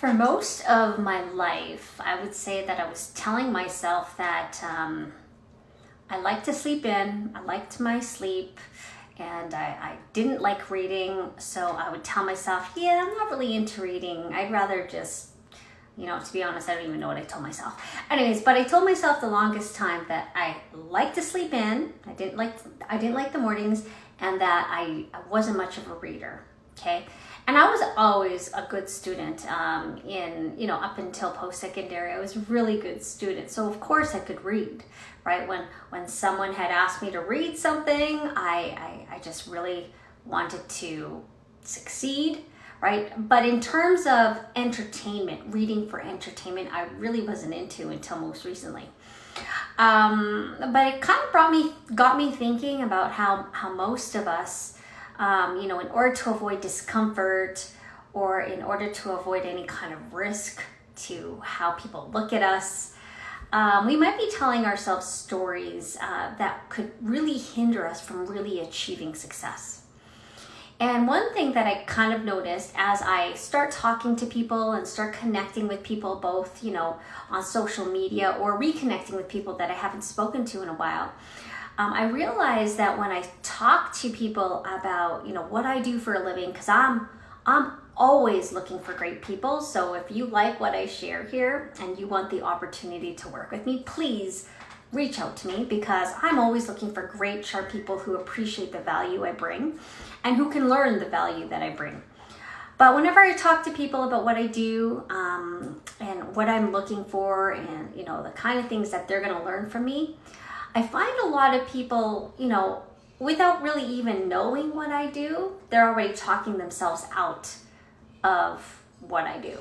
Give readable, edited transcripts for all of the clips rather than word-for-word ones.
For most of my life, I would say that I was telling myself that I like to sleep in, I liked my sleep, and I didn't like reading, so I would tell myself, yeah, I'm not really into reading. I'd rather just, to be honest, I don't even know what I told myself. Anyways, but I told myself the longest time that I like to sleep in, I didn't like the mornings, and that I wasn't much of a reader, okay? And I was always a good student up until post-secondary. I was a really good student. So of course I could read, right? When someone had asked me to read something, I just really wanted to succeed, right? But in terms of entertainment, reading for entertainment, I really wasn't into until most recently. But it kind of got me thinking about how most of us, in order to avoid discomfort or in order to avoid any kind of risk to how people look at us, we might be telling ourselves stories that could really hinder us from really achieving success. And one thing that I kind of noticed as I start talking to people and start connecting with people both, on social media or reconnecting with people that I haven't spoken to in a while, I realized that when I talk to people about, what I do for a living, because I'm always looking for great people. So if you like what I share here and you want the opportunity to work with me, please reach out to me, because I'm always looking for great, sharp people who appreciate the value I bring and who can learn the value that I bring. But whenever I talk to people about what I do and what I'm looking for and, the kind of things that they're going to learn from me, I find a lot of people, without really even knowing what I do, they're already talking themselves out of what I do.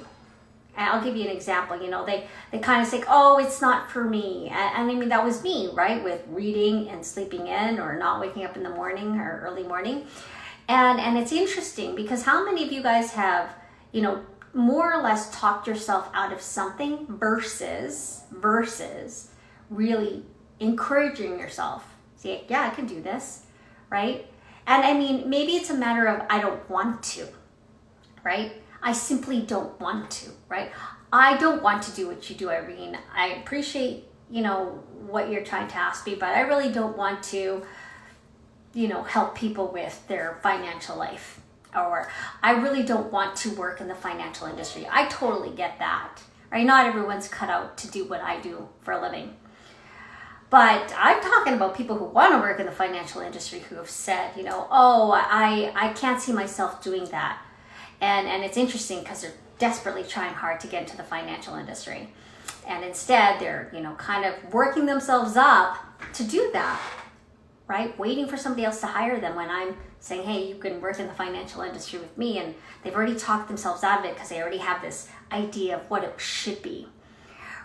And I'll give you an example. They kind of say, oh, it's not for me. And I mean, that was me, right? With reading and sleeping in or not waking up in the morning or early morning. And it's interesting because how many of you guys have, more or less talked yourself out of something versus really encouraging yourself. See, yeah, I can do this, right? And I mean, maybe it's a matter of I don't want to, right? I simply don't want to, right? I don't want to do what you do, Irene. I appreciate, what you're trying to ask me, but I really don't want to, help people with their financial life. Or I really don't want to work in the financial industry. I totally get that, right? Not everyone's cut out to do what I do for a living. But I'm talking about people who want to work in the financial industry who have said, oh, I can't see myself doing that. And it's interesting because they're desperately trying hard to get into the financial industry. And instead, they're, kind of working themselves up to do that, right? Waiting for somebody else to hire them when I'm saying, hey, you can work in the financial industry with me. And they've already talked themselves out of it because they already have this idea of what it should be,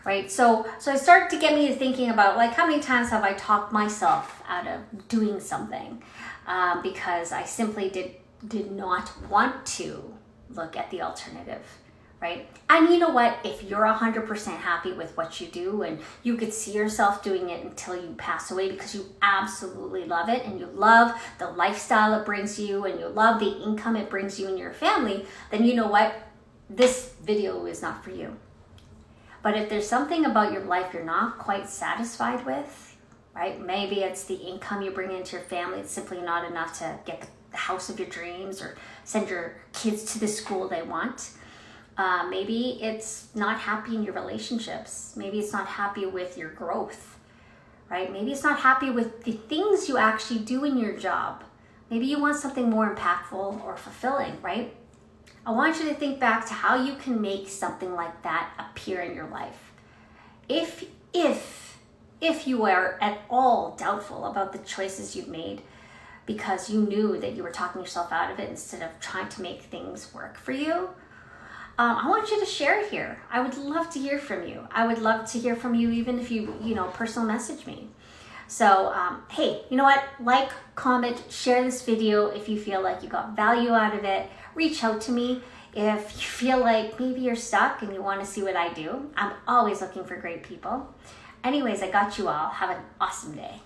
right? So it started to get me to thinking about, like, how many times have I talked myself out of doing something because I simply did not want to look at the alternative, right? And you know what? If you're 100% happy with what you do and you could see yourself doing it until you pass away because you absolutely love it and you love the lifestyle it brings you and you love the income it brings you and your family, then you know what? This video is not for you. But if there's something about your life you're not quite satisfied with, right? Maybe it's the income you bring into your family. It's simply not enough to get the house of your dreams or send your kids to the school they want. Maybe it's not happy in your relationships. Maybe it's not happy with your growth, right? Maybe it's not happy with the things you actually do in your job. Maybe you want something more impactful or fulfilling, right? I want you to think back to how you can make something like that appear in your life. If you are at all doubtful about the choices you've made because you knew that you were talking yourself out of it instead of trying to make things work for you, I want you to share it here. I would love to hear from you. I would love to hear from you even if you personal message me. So, hey, you know what? Like, comment, share this video if you feel like you got value out of it. Reach out to me if you feel like maybe you're stuck and you want to see what I do. I'm always looking for great people. Anyways, I got you all. Have an awesome day.